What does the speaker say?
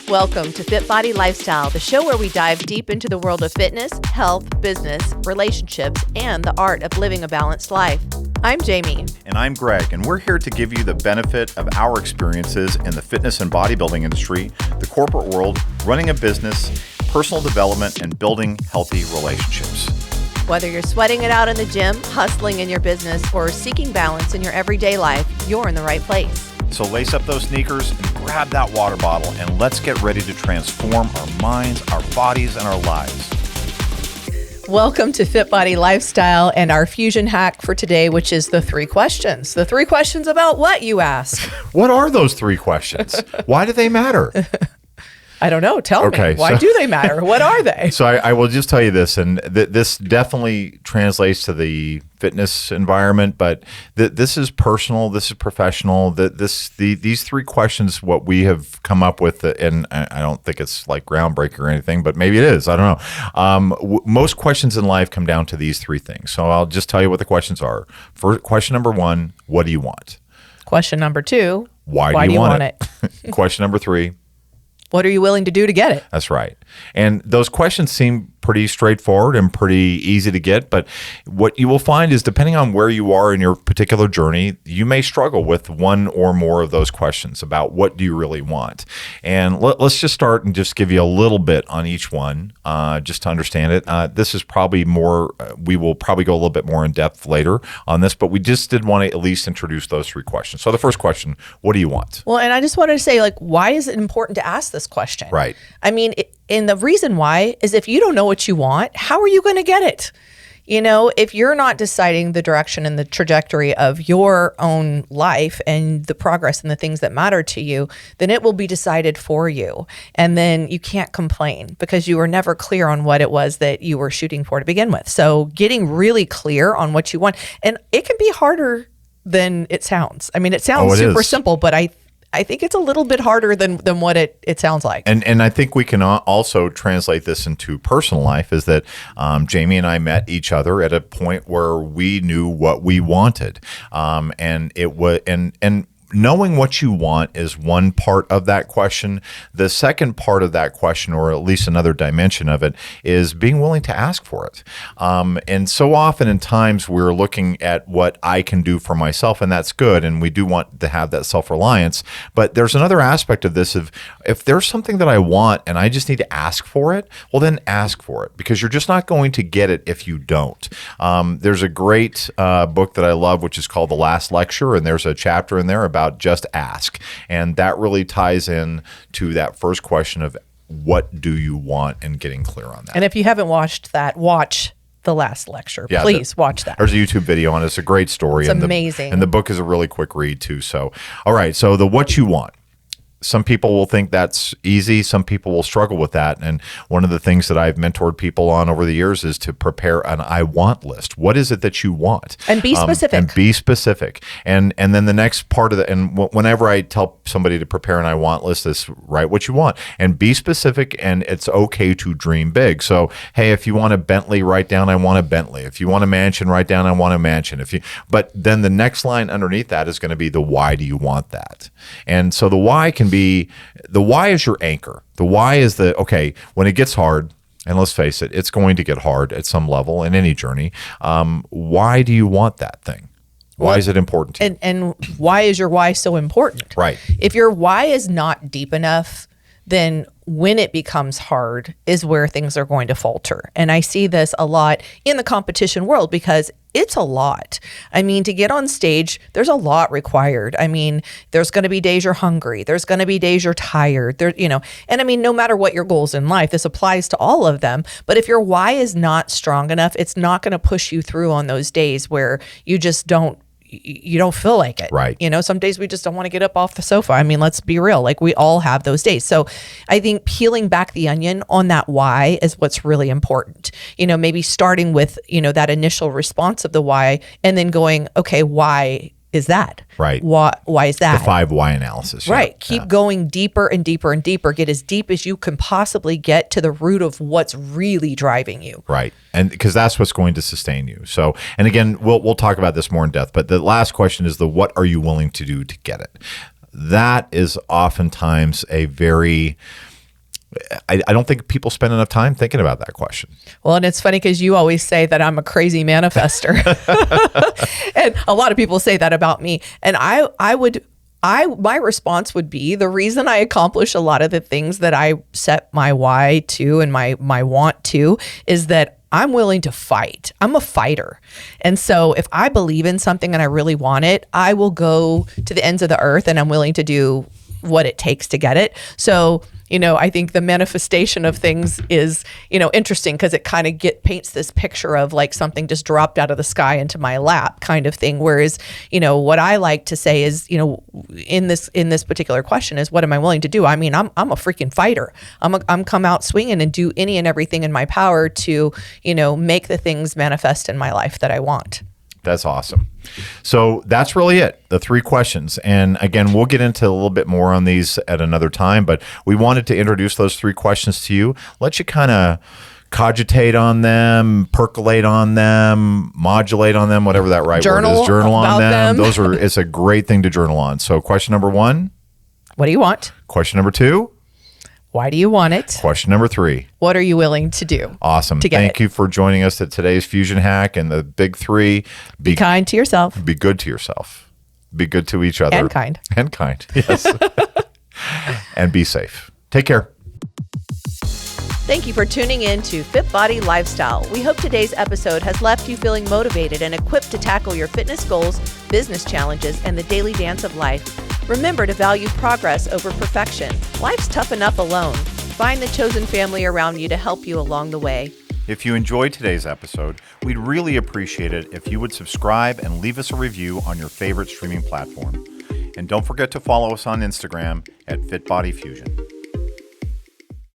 Welcome to FitBody Lifestyle, the show where we dive deep into the world of fitness, health, business, relationships, and the art of living a balanced life. I'm Jami. And I'm Greg, and we're here to give you the benefit of our experiences in the fitness and bodybuilding industry, the corporate world, running a business, personal development, and building healthy relationships. Whether you're sweating it out in the gym, hustling in your business, or seeking balance in your everyday life, you're in the right place. So lace up those sneakers and grab that water bottle, and let's get ready to transform our minds, our bodies, and our lives. Welcome to FitBody Lifestyle and our fusion hack for today, which is the 3 questions. The 3 questions about what, you ask? What are those 3 questions? Why do they matter? I don't know. Tell me. Why do they matter? What are they? So I will just tell you this, and this definitely translates to the fitness environment, but this is personal, this is professional. These 3 questions, what we have come up with, and I don't think it's like groundbreaking or anything, but maybe it is. I don't know. Most questions in life come down to these 3 things. So I'll just tell you what the questions are. First, question number 1, what do you want? Question number 2, why do you want it? Question number 3, what are you willing to do to get it? That's right. And those questions seem pretty straightforward and pretty easy to get, but what you will find is depending on where you are in your particular journey, you may struggle with one or more of those questions about what do you really want. And let's just start and just give you a little bit on each one, just to understand it. This is probably more, we will probably go a little bit more in depth later on this, but we just did want to at least introduce those 3 questions. So the first question, what do you want? Well, and I just wanted to say, why is it important to ask this question? Right. I mean, and the reason why is if you don't know what you want, how are you going to get it? You know, if you're not deciding the direction and the trajectory of your own life and the progress and the things that matter to you, then it will be decided for you. And then you can't complain because you were never clear on what it was that you were shooting for to begin with. So getting really clear on what you want, and it can be harder than it sounds. I mean, it sounds super simple, but I think it's a little bit harder than what it sounds like. And I think we can also translate this into personal life is that Jami and I met each other at a point where we knew what we wanted. And it was, and knowing what you want is one part of that question. The second part of that question, or at least another dimension of it, is being willing to ask for it. And so often in times we're looking at what I can do for myself, and that's good, and we do want to have that self-reliance. But there's another aspect of this of if there's something that I want and I just need to ask for it, well then ask for it, because you're just not going to get it if you don't. There's a great book that I love, which is called The Last Lecture, and there's a chapter in there about just ask. And that really ties in to that first question of what do you want and getting clear on that. And if you haven't watched that, watch The Last Lecture. Yeah, please watch that. There's a YouTube video on it. It's a great story. It's amazing. And the book is a really quick read too. So, all right. So the what you want. Some people will think that's easy. Some people will struggle with that. And one of the things that I've mentored people on over the years is to prepare an I want list. What is it that you want? And be specific. And be specific. And then the next part of and whenever I tell somebody to prepare an I want list, is write what you want and be specific. And it's okay to dream big. So, hey, if you want a Bentley, write down I want a Bentley. If you want a mansion, write down I want a mansion. But then the next line underneath that is going to be the why do you want that? And so the why the why is your anchor. The why is okay, when it gets hard, and let's face it, it's going to get hard at some level in any journey. Why do you want that thing? Why is it important to you? And why is your why so important? Right. If your why is not deep enough, then when it becomes hard is where things are going to falter. And I see this a lot in the competition world because it's a lot. I mean, to get on stage, there's a lot required. I mean, there's going to be days you're hungry. There's going to be days you're tired. And I mean, no matter what your goals in life, this applies to all of them. But if your why is not strong enough, it's not going to push you through on those days where you just don't feel like it. Right. Some days we just don't want to get up off the sofa. I mean, let's be real. We all have those days. So I think peeling back the onion on that why is what's really important. Maybe starting with, that initial response of the why and then going, okay, why is that? Right. Why is that? The 5 why analysis. Right. Yeah. Keep going deeper and deeper and deeper. Get as deep as you can possibly get to the root of what's really driving you. Right. And because that's what's going to sustain you. So, and again, we'll talk about this more in depth, but the last question is what are you willing to do to get it? That is oftentimes a very I don't think people spend enough time thinking about that question. Well, and it's funny because you always say that I'm a crazy manifester. And a lot of people say that about me. And my response would be, the reason I accomplish a lot of the things that I set my why to and my want to is that I'm willing to fight. I'm a fighter. And so if I believe in something and I really want it, I will go to the ends of the earth and I'm willing to do what it takes to get it. So, I think the manifestation of things is, interesting because it kind of paints this picture of like something just dropped out of the sky into my lap kind of thing. Whereas, what I like to say is, in this particular question is, what am I willing to do? I mean, I'm a freaking fighter. I'm come out swinging and do any and everything in my power to, make the things manifest in my life that I want. That's awesome. So that's really it, the 3 questions. And again, we'll get into a little bit more on these at another time, but we wanted to introduce those 3 questions to you, let you kind of cogitate on them, percolate on them, modulate on them, whatever that right word is, journal on them. It's a great thing to journal on. So question number 1. What do you want? Question number 2. Why do you want it? Question number 3. What are you willing to do? Awesome. Thank you for joining us at today's Fusion Hack and the big 3. Be kind to yourself. Be good to yourself. Be good to each other. And kind. And kind. Yes. And be safe. Take care. Thank you for tuning in to FitBody Lifestyle. We hope today's episode has left you feeling motivated and equipped to tackle your fitness goals, business challenges, and the daily dance of life. Remember to value progress over perfection. Life's tough enough alone. Find the chosen family around you to help you along the way. If you enjoyed today's episode, we'd really appreciate it if you would subscribe and leave us a review on your favorite streaming platform. And don't forget to follow us on Instagram at FitBody Fusion.